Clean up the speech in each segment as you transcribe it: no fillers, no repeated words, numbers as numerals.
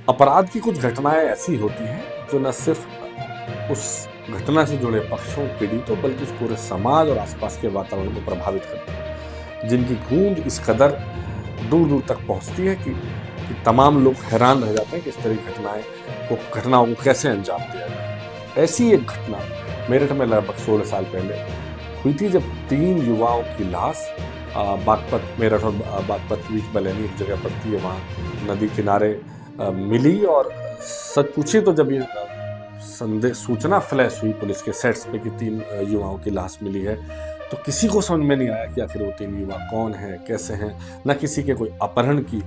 अपराध की कुछ घटनाएं ऐसी होती हैं जो न सिर्फ उस घटना से जुड़े पक्षों पीड़ितों बल्कि उस पूरे समाज और आसपास के वातावरण को प्रभावित करती है, जिनकी गूंज इस कदर दूर दूर तक पहुंचती है कि तमाम लोग हैरान रह जाते हैं कि इस तरह की घटनाओं को कैसे अंजाम दिया जाए। ऐसी एक घटना मेरठ में लगभग 16 साल पहले हुई थी, जब 3 युवाओं की लाश बागपत, मेरठ और बागपत के बीच बलैनी एक जगह पड़ती है, वहाँ नदी किनारे मिली। और सच पूछिए तो जब ये सूचना फ्लैश हुई पुलिस के सेट्स पे कि 3 युवाओं की लाश मिली है, तो किसी को समझ में नहीं आया कि आखिर वो 3 युवा कौन है, कैसे हैं। न किसी के कोई अपहरण की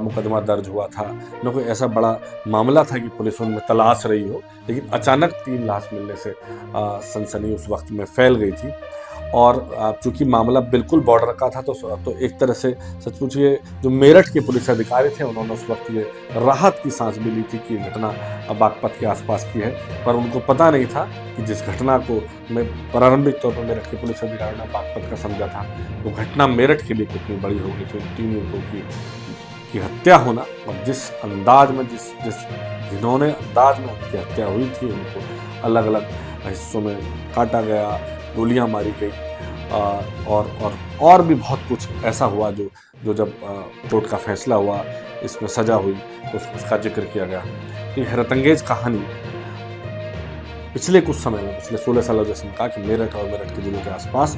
मुकदमा दर्ज हुआ था, न कोई ऐसा बड़ा मामला था कि पुलिस उनमें तलाश रही हो, लेकिन अचानक 3 लाश मिलने से सनसनी उस वक्त में फैल गई थी। और चूंकि मामला बिल्कुल बॉर्डर का था, तो एक तरह से सच पूछिए जो मेरठ के पुलिस अधिकारी थे, उन्होंने उस वक्त ये राहत की सांस भी ली थी कि ये घटना बागपत के आसपास की है। पर उनको पता नहीं था कि जिस घटना को मैं प्रारंभिक तौर पर मेरठ के पुलिस अधिकारियों ने बागपत का समझा था, वो घटना मेरठ के लिए कितनी बड़ी हो गई थी। 3 युवकों की हत्या होना, और जिस अंदाज में जिस घिनौने अंदाज में उनकी हत्या हुई थी, उनको अलग अलग हिस्सों में काटा गया, गोलियां मारी गई, और भी बहुत कुछ ऐसा हुआ जो जब कोर्ट का फैसला हुआ, इसमें सजा हुई, तो उसका जिक्र किया गया। तो ये हैरतअंगेज कहानी पिछले कुछ समय में, पिछले 16 सालों जैसे कहा कि मेरठ और मेरठ के जिलों के आसपास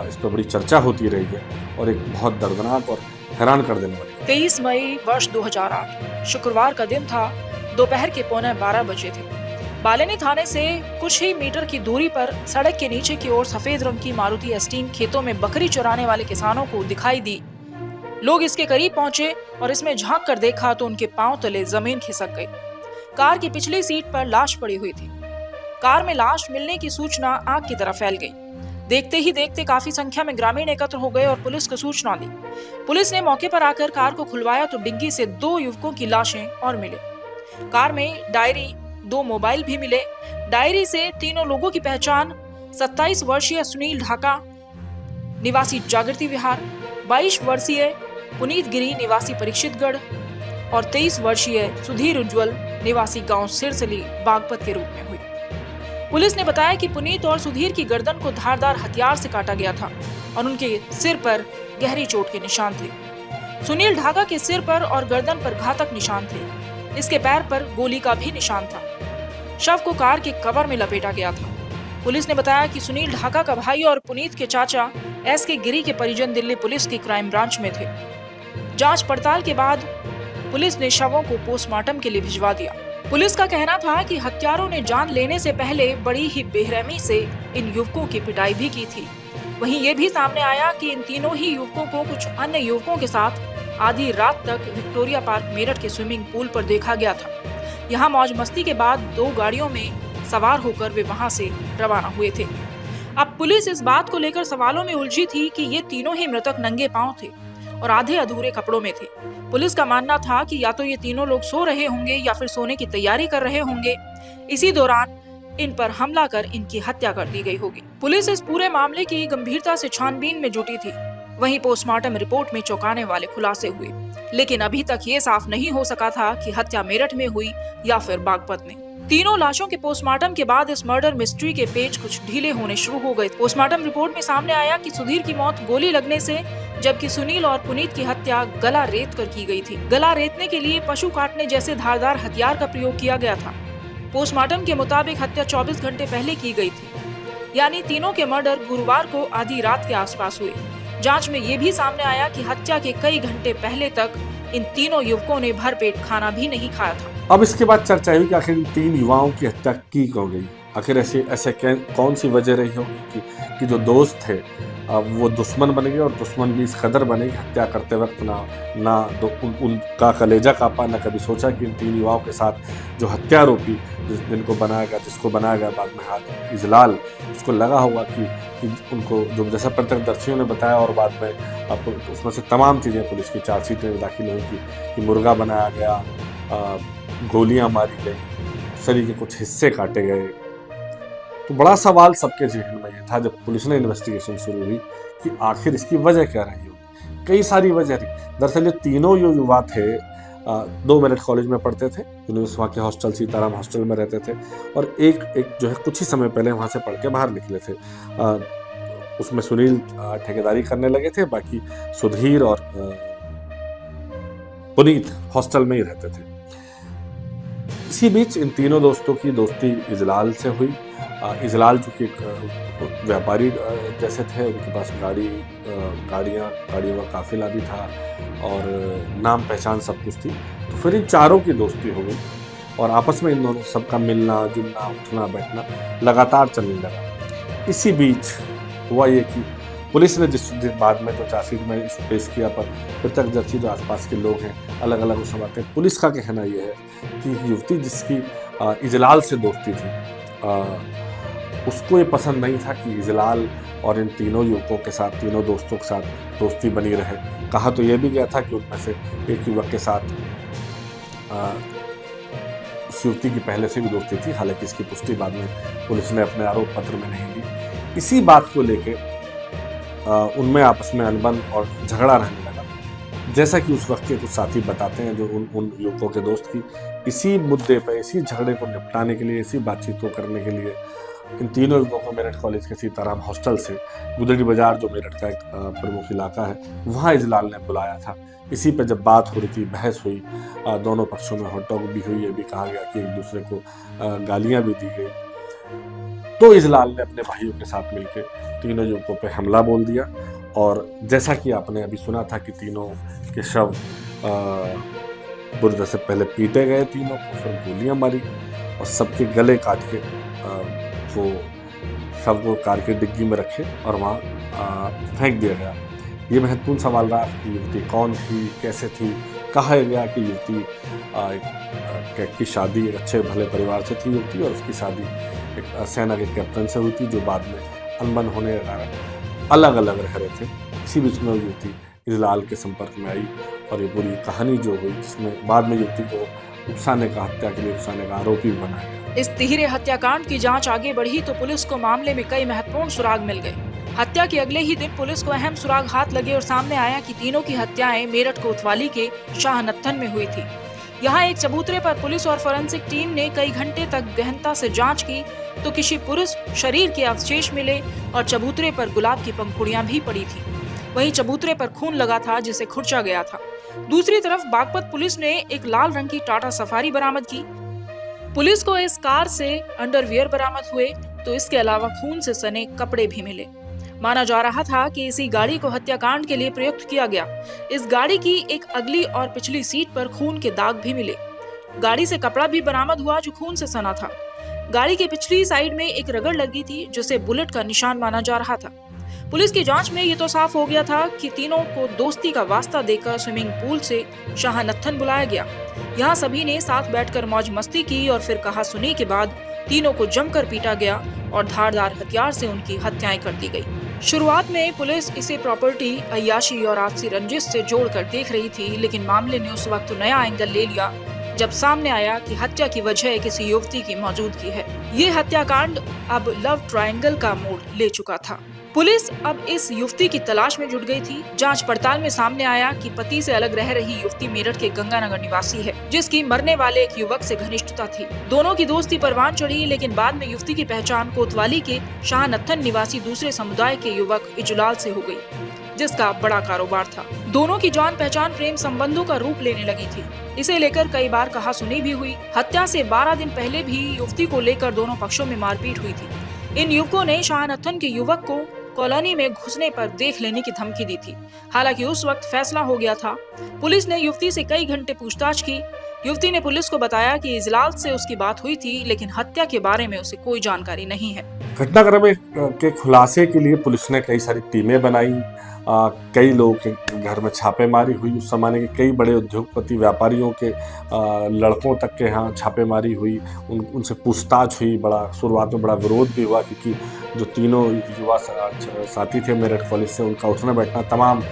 इस पर बड़ी चर्चा होती रही है, और एक बहुत दर्दनाक और हैरान कर देने वाली। 23 मई वर्ष 2008 शुक्रवार का दिन था। दोपहर के 11:15 बजे थे। बालेनी थाने से कुछ ही मीटर की दूरी पर सड़क के नीचे की ओर सफेद रंग की मारुति एस्टीम खेतों में बकरी चराने वाले किसानों को दिखाई दी। लोग इसके करीब पहुंचे और इसमें झांक कर देखा तो उनके पांव तले जमीन खिसक गई। कार की पिछली सीट पर लाश पड़ी हुई थी। कार में लाश मिलने की सूचना आग की तरह फैल गई। देखते ही देखते काफी संख्या में ग्रामीण एकत्र हो गए और पुलिस को सूचना दी। पुलिस ने मौके पर आकर कार को खुलवाया तो डिग्गी से 2 युवकों की लाशें और मिले। कार में डायरी, 2 मोबाइल भी मिले। डायरी से तीनों लोगों की पहचान 27 वर्षीय सुनील ढाका निवासी जागृति विहार, 22 वर्षीय पुनीत गिरी निवासी परीक्षितगढ़ और 23 वर्षीय सुधीर उज्जवल निवासी गांव सिरसली बागपत के रूप में हुई। पुलिस ने बताया कि पुनीत और सुधीर की गर्दन को धारदार हथियार से काटा गया था और उनके सिर पर गहरी चोट के निशान थे। सुनील ढाका के सिर पर और गर्दन पर घातक निशान थे। इसके पैर पर गोली का भी निशान था। शव को कार के कवर में लपेटा गया था। पुलिस ने बताया कि सुनील ढाका का भाई और पुनीत के चाचा एस.के. गिरी के परिजन दिल्ली पुलिस की क्राइम ब्रांच में थे। जांच पड़ताल के बाद पुलिस ने शवों को पोस्टमार्टम के लिए भिजवा दिया। पुलिस का कहना था कि हत्यारों ने जान लेने से पहले बड़ी ही बेरहमी से इन युवकों की पिटाई भी की थी। वहीं ये भी सामने आया कि इन तीनों ही युवकों को कुछ अन्य युवकों के साथ आधी रात तक विक्टोरिया पार्क मेरठ के स्विमिंग पूल पर देखा गया था। यहाँ मौज मस्ती के बाद 2 गाड़ियों में सवार होकर वे वहां से रवाना हुए थे। अब पुलिस इस बात को लेकर सवालों में उलझी थी कि ये तीनों ही मृतक नंगे पांव थे और आधे अधूरे कपड़ों में थे। पुलिस का मानना था कि या तो ये तीनों लोग सो रहे होंगे या फिर सोने की तैयारी कर रहे होंगे। इसी दौरान इन पर हमला कर इनकी हत्या कर दी गई होगी। पुलिस इस पूरे मामले की गंभीरता से छानबीन में जुटी थी। वहीं पोस्टमार्टम रिपोर्ट में चौंकाने वाले खुलासे हुए, लेकिन अभी तक ये साफ नहीं हो सका था कि हत्या मेरठ में हुई या फिर बागपत में। तीनों लाशों के पोस्टमार्टम के बाद इस मर्डर मिस्ट्री के पेज कुछ ढीले होने शुरू हो गए। पोस्टमार्टम रिपोर्ट में सामने आया कि सुधीर की मौत गोली लगने से, जबकि सुनील और पुनीत की हत्या गला रेत कर की गई थी। गला रेतने के लिए पशु काटने जैसे धारदार हथियार का प्रयोग किया गया था। पोस्टमार्टम के मुताबिक हत्या 24 घंटे पहले की गई थी, यानी तीनों के मर्डर गुरुवार को आधी रात के आसपास हुए। जांच में ये भी सामने आया कि हत्या के कई घंटे पहले तक इन तीनों युवकों ने भरपेट खाना भी नहीं खाया था। अब इसके बाद चर्चा हुई कि आखिर इन 3 युवाओं की हत्या की क्यों गई। आखिर ऐसे कौन सी वजह रही होगी कि जो दोस्त थे वो दुश्मन बन गए, और दुश्मन भी इस कदर बने कि हत्या करते वक्त उनका कलेजा कांपा, न कभी सोचा कि इन 3 युवाओं के साथ जो हत्यारोपी जिसको बनाया गया बाद में हाथ इजलाल, उसको लगा होगा कि उनको जो जैसा प्रत्यक्षदर्शियों ने बताया, और बाद में अब उसमें से तमाम चीज़ें पुलिस की चार्जशीट में दाखिल हुई कि मुर्गा बनाया गया, गोलियां मारी गई, शरीर के कुछ हिस्से काटे गए। तो बड़ा सवाल सबके जहन में ये था जब पुलिस ने इन्वेस्टिगेशन शुरू हुई कि आखिर इसकी वजह क्या रही होगी। कई सारी वजह रही। दरअसल ये तीनों जो युवा थे दो मेरठ कॉलेज में पढ़ते थे, यूनिवर्सिटी के हॉस्टल सीताराम हॉस्टल में रहते थे, और एक जो है कुछ ही समय पहले वहाँ से पढ़ के बाहर निकले थे। उसमें सुनील ठेकेदारी करने लगे थे, बाकी सुधीर और पुनीत हॉस्टल में ही रहते थे। इसी बीच इन तीनों दोस्तों की दोस्ती इजलाल से हुई। इजलाल जो कि एक व्यापारी जैसे थे, उनके पास गाड़ियों का काफिला भी था और नाम पहचान सब कुछ थी। तो फिर इन चारों की दोस्ती हो गई और आपस में इन दोनों सबका मिलना जुलना उठना बैठना लगातार चलने लगा। इसी बीच हुआ ये कि पुलिस ने जिस बाद में जो चार्जशीट में पेश किया, पर प्रत्यक्षदर्शी जो आसपास के लोग हैं अलग अलग उस समय हैं, पुलिस का कहना यह है कि युवती जिसकी इजलाल से दोस्ती थी, उसको ये पसंद नहीं था कि इजलाल और इन तीनों युवकों के साथ, तीनों दोस्तों के साथ दोस्ती बनी रहे। कहा तो यह भी गया था कि उनमें से एक युवक के साथ उस युवती की पहले से भी दोस्ती थी, हालांकि इसकी पुष्टि बाद में पुलिस ने अपने आरोप पत्र में नहीं दी। इसी बात को लेके उनमें आपस में अनबन और झगड़ा रहने लगा, जैसा कि उस वक्त के कुछ साथी बताते हैं जो उन युवकों के दोस्त की इसी मुद्दे पर, इसी झगड़े को निपटाने के लिए, इसी बातचीत को करने के लिए इन तीनों युवकों को मेरठ कॉलेज के सीताराम हॉस्टल से गुदड़ी बाजार, जो मेरठ का एक प्रमुख इलाका है, वहाँ इजलाल ने बुलाया था। इसी पर जब बात हो रही थी, बहस हुई, दोनों पक्षों में हॉट टॉक भी हुई, ये भी कहा गया कि एक दूसरे को गालियाँ भी दी गई। तो इजलाल ने अपने भाइयों के साथ मिलकर तीनों युवकों पे हमला बोल दिया और जैसा कि आपने अभी सुना था कि तीनों के शव बुरी तरह से पहले पीटे गए, तीनों को फिर गोलियां मारी और सबके गले काट के वो शव को कार की डिग्गी में रखे और वहाँ फेंक दिया गया। ये महत्वपूर्ण सवाल रहा कि युवती कौन थी, कैसे थी। कहा गया कि युवती की शादी एक अच्छे भले परिवार से थी युवती, और उसकी शादी एक सेना के कैप्टन से हुई थी, जो बाद में अनबन होने के कारण अलग अलग रह रहे थे। इसी बीच में युवती इजलाल के संपर्क में आई और ये पूरी कहानी जो हुई, जिसमें बाद में युवती को उकसाने का, हत्या के लिए उकसाने का आरोपी बनाया गया। इस तिहरे हत्याकांड की जांच आगे बढ़ी तो पुलिस को मामले में कई महत्वपूर्ण सुराग मिल गए। हत्या के अगले ही दिन पुलिस को अहम सुराग हाथ लगे और सामने आया कि तीनों की हत्याएं मेरठ कोतवाली के शाहनत्थन में हुई थी। यहाँ एक चबूतरे पर पुलिस और फोरेंसिक टीम ने कई घंटे तक गहनता से जांच की तो किसी पुरुष शरीर के अवशेष मिले और चबूतरे पर गुलाब की पंखुड़ियां भी पड़ी थी। वहीं चबूतरे पर खून लगा था जिसे खुरचा गया था। दूसरी तरफ बागपत पुलिस ने एक लाल रंग की टाटा सफारी बरामद की। पुलिस को इस कार से अंडरवियर बरामद हुए तो इसके अलावा खून से सने कपड़े भी मिले। माना जा रहा था कि इसी गाड़ी को हत्याकांड के लिए प्रयुक्त किया गया। इस गाड़ी की एक अगली और पिछली सीट पर खून के दाग भी मिले। गाड़ी से कपड़ा भी बरामद हुआ जो खून से सना था। गाड़ी के पिछली साइड में एक रगड़ लगी थी जिसे बुलेट का निशान माना जा रहा था। पुलिस की जांच में ये तो साफ हो गया था कि तीनों को दोस्ती का वास्ता देकर स्विमिंग पूल से शाहनत्थन बुलाया गया। यहाँ सभी ने साथ बैठकर मौज मस्ती की और फिर कहा सुनी के बाद तीनों को जमकर पीटा गया और धारदार हथियार से उनकी हत्याएं कर दी गई। शुरुआत में पुलिस इसे प्रॉपर्टी, अय्याशी और आपसी रंजिश से जोड़कर देख रही थी, लेकिन मामले ने उस वक्त नया एंगल ले लिया जब सामने आया कि हत्या की वजह किसी युवती की मौजूदगी है। ये हत्याकांड अब लव ट्रायंगल का मोड़ ले चुका था। पुलिस अब इस युवती की तलाश में जुट गई थी। जांच पड़ताल में सामने आया कि पति से अलग रह रही युवती मेरठ के गंगानगर निवासी है, जिसकी मरने वाले एक युवक से घनिष्ठता थी। दोनों की दोस्ती परवान चढ़ी, लेकिन बाद में युवती की पहचान कोतवाली के शाहनत्थन निवासी दूसरे समुदाय के युवक इजलाल से हो गई, जिसका बड़ा कारोबार था। दोनों की जान पहचान प्रेम संबंधों का रूप लेने लगी थी। इसे लेकर कई बार कहासुनी भी हुई। हत्या से 12 दिन पहले भी युवती को लेकर दोनों पक्षों में मारपीट हुई थी। इन युवकों ने शाहनत्थन के युवक को कॉलोनी में घुसने पर देख लेने की धमकी दी थी। हालांकि उस वक्त फैसला हो गया था। पुलिस ने युवती से कई घंटे पूछताछ की। युवती ने पुलिस को बताया कि इजलाल से उसकी बात हुई थी, लेकिन हत्या के बारे में उसे कोई जानकारी नहीं है। घटनाक्रम के खुलासे के लिए पुलिस ने कई सारी टीमें बनाई। कई लोग के घर में छापेमारी हुई। उस जमाने के कई बड़े उद्योगपति, व्यापारियों के लड़कों तक के यहाँ छापेमारी हुई। उनसे पूछताछ हुई। बड़ा शुरुआत में बड़ा विरोध भी हुआ, क्योंकि जो तीनों युवा साथी थे मेरठ कॉलेज से, उनका उठना बैठना तमाम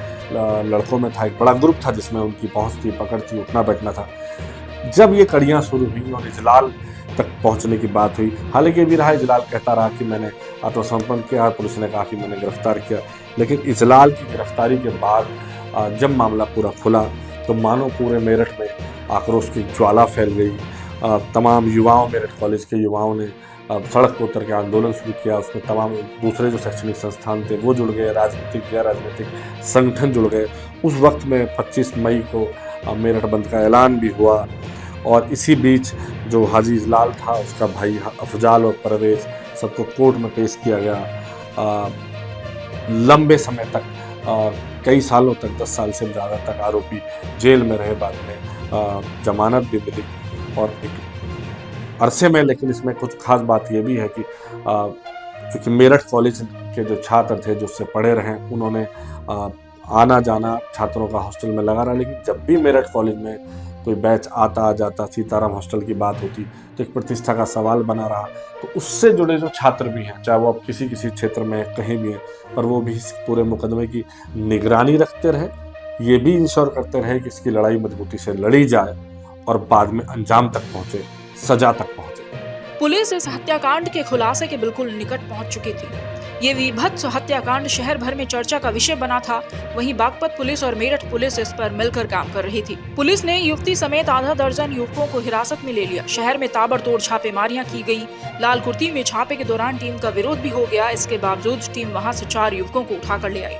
लड़कों में था। एक बड़ा ग्रुप था जिसमें उनकी पहुँच थी, पकड़ थी, उठना बैठना था। जब ये कड़ियाँ शुरू हुई और इजलाल तक पहुंचने की बात हुई, हालांकि भी रहा, इजलाल कहता रहा कि मैंने आत्मसमर्पण किया, पुलिस ने कहा कि मैंने गिरफ्तार किया। लेकिन इजलाल की गिरफ्तारी के बाद जब मामला पूरा खुला तो मानो पूरे मेरठ में आक्रोश की ज्वाला फैल गई। तमाम युवाओं, मेरठ कॉलेज के युवाओं ने सड़क पर उतर के आंदोलन शुरू किया। उसमें तमाम दूसरे जो शैक्षणिक संस्थान थे वो जुड़ गए, राजनीतिक गैर राजनीतिक संगठन जुड़ गए। उस वक्त में 25 मई को मेरठ बंद का ऐलान भी हुआ। और इसी बीच जो हाजी इजलाल था, उसका भाई अफजाल और परवेज, सबको कोर्ट में पेश किया गया। लंबे समय तक, कई सालों तक, 10 साल से ज़्यादा तक आरोपी जेल में रहे। बाद में जमानत भी मिली और एक अरसे में। लेकिन इसमें कुछ खास बात यह भी है कि क्योंकि मेरठ कॉलेज के जो छात्र थे, जो उससे पढ़े रहे, उन्होंने आना जाना छात्रों का हॉस्टल में लगा रहा। लेकिन जब भी मेरठ कॉलेज में कोई बैच आता जाता, सीताराम हॉस्टल की बात होती, तो एक प्रतिष्ठा का सवाल बना रहा। तो उससे जुड़े जो छात्र भी हैं, चाहे वो अब किसी किसी क्षेत्र में कहीं भी हैं, पर वो भी इस पूरे मुकदमे की निगरानी रखते रहे, ये भी इंश्योर करते रहे कि इसकी लड़ाई मजबूती से लड़ी जाए और बाद में अंजाम तक पहुंचे, सजा तक पहुंचे। पुलिस इस हत्याकांड के खुलासे के बिल्कुल निकट पहुंच चुकी थी। ये विभत्स हत्याकांड शहर भर में चर्चा का विषय बना था। वहीं बागपत पुलिस और मेरठ पुलिस इस पर मिलकर काम कर रही थी। पुलिस ने युवती समेत आधा दर्जन युवकों को हिरासत में ले लिया। शहर में ताबड़तोड़ छापेमारियां की गई। लाल कुर्ती में छापे के दौरान टीम का विरोध भी हो गया। इसके बावजूद टीम वहां से 4 युवकों को उठाकर ले आई।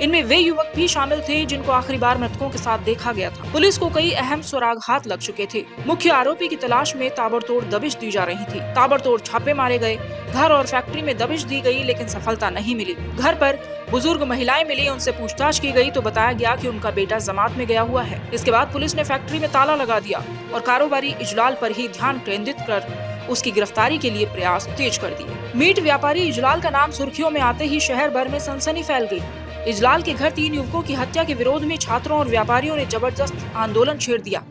इनमें वे युवक भी शामिल थे जिनको आखिरी बार मृतकों के साथ देखा गया था। पुलिस को कई अहम सुराग हाथ लग चुके थे। मुख्य आरोपी की तलाश में ताबड़तोड़ दबिश दी जा रही थी। ताबड़तोड़ छापे मारे गए। घर और फैक्ट्री में दबिश दी गई, लेकिन सफलता नहीं मिली। घर पर बुजुर्ग महिलाएं मिली, उनसे पूछताछ की गई तो बताया गया कि उनका बेटा जमात में गया हुआ है। इसके बाद पुलिस ने फैक्ट्री में ताला लगा दिया और कारोबारी इजलाल पर ही ध्यान केंद्रित कर उसकी गिरफ्तारी के लिए प्रयास तेज कर दिए। मीट व्यापारी इजलाल का नाम सुर्खियों में आते ही शहर भर में सनसनी फैल गई। इजलाल के घर 3 युवकों की हत्या के विरोध में छात्रों और व्यापारियों ने जबरदस्त आंदोलन छेड़ दिया।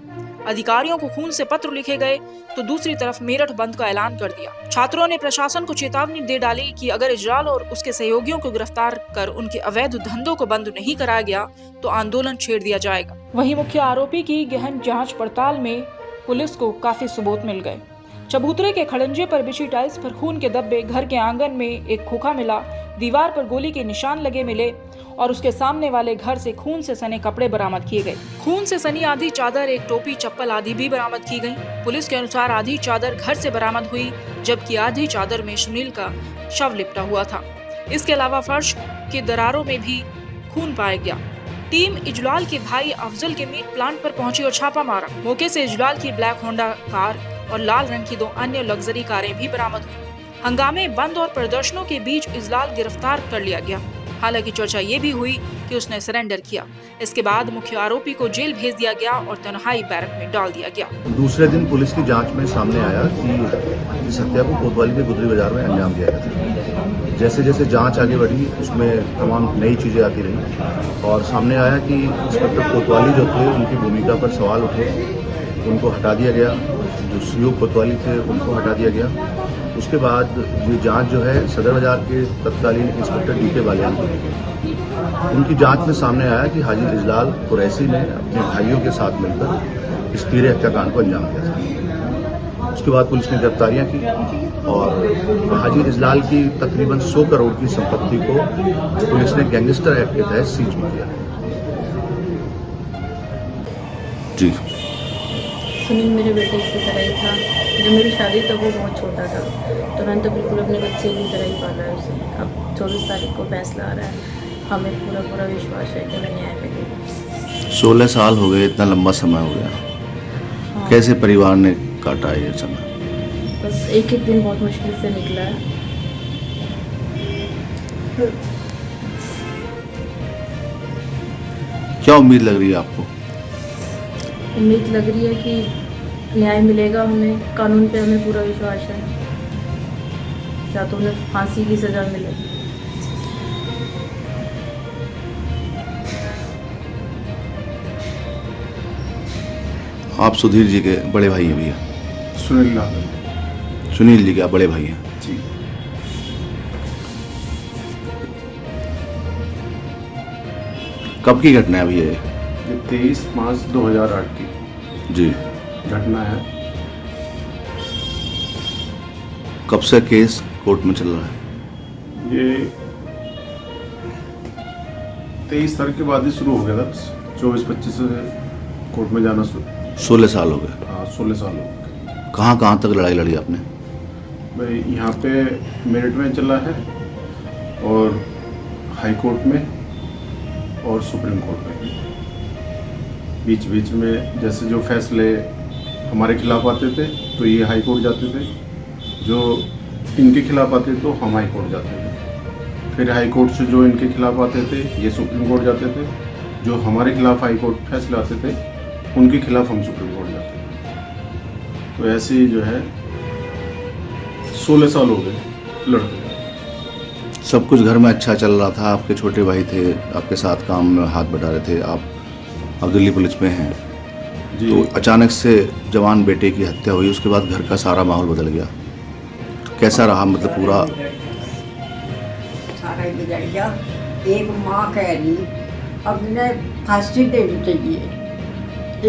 अधिकारियों को खून से पत्र लिखे गए तो दूसरी तरफ मेरठ बंद का ऐलान कर दिया। छात्रों ने प्रशासन को चेतावनी दे डाली कि अगर इजलाल और उसके सहयोगियों को गिरफ्तार कर उनके अवैध धंधों को बंद नहीं कराया गया तो आंदोलन छेड़ दिया जाएगा। वहीं मुख्य आरोपी की गहन जांच पड़ताल में पुलिस को काफी सबूत मिल गए। चबूतरे के खड़ंजे पर बिछी टाइल्स पर खून के धब्बे, घर के आंगन में एक खोखा मिला, दीवार पर गोली के निशान लगे मिले और उसके सामने वाले घर से खून से सने कपड़े बरामद किए गए। खून से सनी आधी चादर, एक टोपी, चप्पल आदि भी बरामद की गई। पुलिस के अनुसार आधी चादर घर से बरामद हुई, जबकि आधी चादर में सुनील का शव लिपटा हुआ था। इसके अलावा फर्श के दरारों में भी खून पाया गया। टीम इजलाल के भाई अफजल के मीट प्लांट पर पहुंची और छापा मारा। मौके से इजलाल की ब्लैक होंडा कार और लाल रंग की 2 अन्य लग्जरी कारें भी बरामद हुई। हंगामे, बंद और प्रदर्शनों के बीच इजलाल गिरफ्तार कर लिया गया। हालांकि चर्चा ये भी हुई कि उसने सरेंडर किया। इसके बाद मुख्य आरोपी को जेल भेज दिया गया और तन्हाई बैरक में डाल दिया गया। दूसरे दिन पुलिस की जांच में सामने आया कि इस हत्या को कोतवाली के गुदरी बाजार में अंजाम दिया गया था। जैसे जैसे जांच आगे बढ़ी, उसमें तमाम नई चीज़ें आती रही और सामने आया कि इंस्पेक्टर कोतवाली जो थे, उनकी भूमिका पर सवाल उठे, उनको हटा दिया गया। जो सीओ कोतवाली थे, उनको हटा दिया गया। उसके बाद ये जांच जो है सदर बाजार के तत्कालीन इंस्पेक्टर डीके बालियान को दी गई। उनकी जांच में सामने आया कि हाजी इजलाल कुरैशी ने अपने भाइयों के साथ मिलकर इस पीरे हत्याकांड को अंजाम दिया था। उसके बाद पुलिस ने गिरफ्तारियां की और हाजी इजलाल की तकरीबन 100 करोड़ की संपत्ति को पुलिस ने गैंगस्टर एक्ट के तहत सीज में किया। जी, सुनील मेरे बेटे की तरह ही था। जब मेरी शादी तब वो बहुत छोटा था, तो मैंने तो बिल्कुल अपने बच्चे की तरह ही पाला है उसे। अब 24 तारीख को फैसला आ रहा है। हमें पूरा विश्वास है कि हमें न्याय मिलेगा। 16 साल हो गए, इतना लंबा समय हो गया। हाँ। कैसे परिवार ने काटा है ये समय? बस एक एक दिन बहुत मुश्किल से निकला है। क्या उम्मीद लग रही है आपको? उम्मीद लग रही है कि न्याय मिलेगा हमें। कानून पे हमें पूरा विश्वास है। या तो उन्हें फांसी की सज़ा मिले। आप सुधीर जी के बड़े भाई हैं भैया? सुनील जी के आप बड़े भाई हैं जी। कब की घटना है भैया ये? 23 मार्च 2008 की जी। घटना है। कब से केस कोर्ट में चल रहा है? ये 23 तारीख के बाद ही शुरू हो गया था। 24-25 से कोर्ट में जाना 16 साल हो गए। हाँ 16 साल हो गए। कहाँ तक लड़ाई लड़ी आपने? भाई यहाँ पे मेरिट में चला है और हाई कोर्ट में और सुप्रीम कोर्ट में। बीच बीच में जैसे जो फैसले हमारे खिलाफ आते थे तो ये हाई कोर्ट जाते थे, जो इनके खिलाफ आते तो हम हाई कोर्ट जाते थे। फिर हाई कोर्ट से जो इनके खिलाफ आते थे ये सुप्रीम कोर्ट जाते थे, जो हमारे खिलाफ हाई कोर्ट फैसले आते थे उनके खिलाफ हम सुप्रीम कोर्ट जाते थे। तो ऐसे ही जो है 16 साल हो गए लड़ते। सब कुछ घर में अच्छा चल रहा था, आपके छोटे भाई थे, आपके साथ काम में हाथ बटा रहे थे, आप दिल्ली पुलिस में हैं, जी तो अचानक से जवान बेटे की हत्या हुई, उसके बाद घर का सारा माहौल बदल गया। तो कैसा रहा मतलब पूरा? सारा ही बिगड़ गया। एक माँ कह रही अब इन्हें फांसी देनी चाहिए,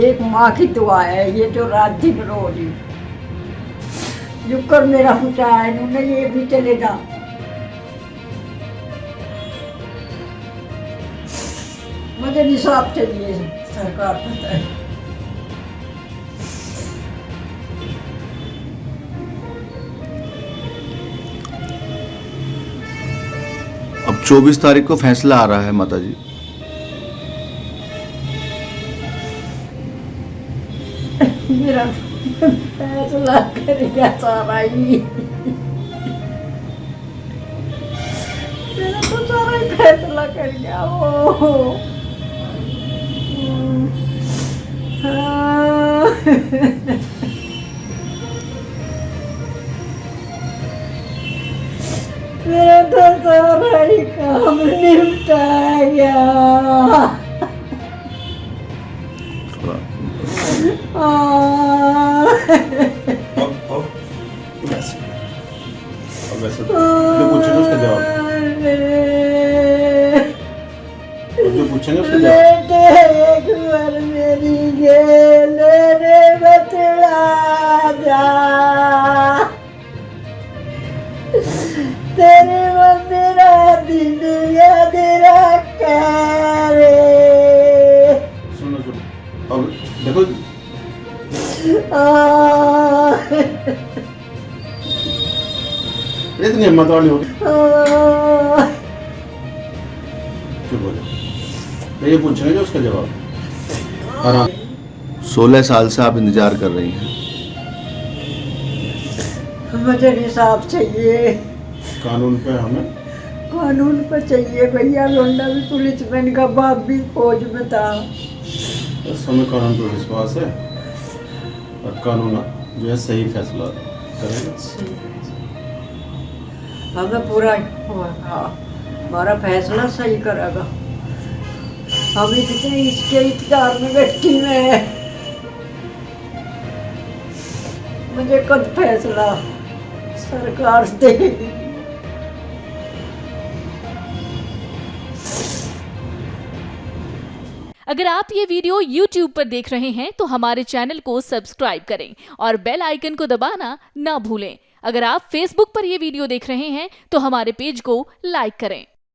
एक माँ की दुआ है, ये जो रात दिन रो रही। जुकर मेरा पूछा है इन्होंने, ये भी चले जा। मुझे इंसाफ चाहिए, सरकार पता है। अब 24 तारीख को फैसला आ रहा है माता जी। मेरा फैसला कर गया सारा ही, मेरा तो सारा ही फैसला कर गया वो। मेरा तो सारा ही काम निपटा गया। थोड़ा अब वैसे जो पूछेंगे उसका जवाब, जो पूछेंगे उसका जवाब। एक बार मेरी गेले बतला जा, तेरे मेरा दिल याद रखे। सुनो अब देखो, इतनी हिम्मत वाली होगी, चुप हो जाओ। ये पूछेंगे जो उसका जवाब। और 16 साल से आप इंतजार कर रही हैं। मुझे इंसाफ चाहिए, कानून पे हमें, कानून पर चाहिए भैया। लोंडा भी पुलिस में, इनका बाप भी फौज में था। बस हमें कानून पर विश्वास है और कानून जो है सही फैसला करेगा। हमें पूरा हाँ, हमारा फैसला सही करेगा। हम इतने इसके इंतजार में बैठी में, मुझे कब फैसला सरकार देगी। अगर आप ये वीडियो YouTube पर देख रहे हैं तो हमारे चैनल को सब्सक्राइब करें और बेल आइकन को दबाना ना भूलें। अगर आप Facebook पर ये वीडियो देख रहे हैं तो हमारे पेज को लाइक करें।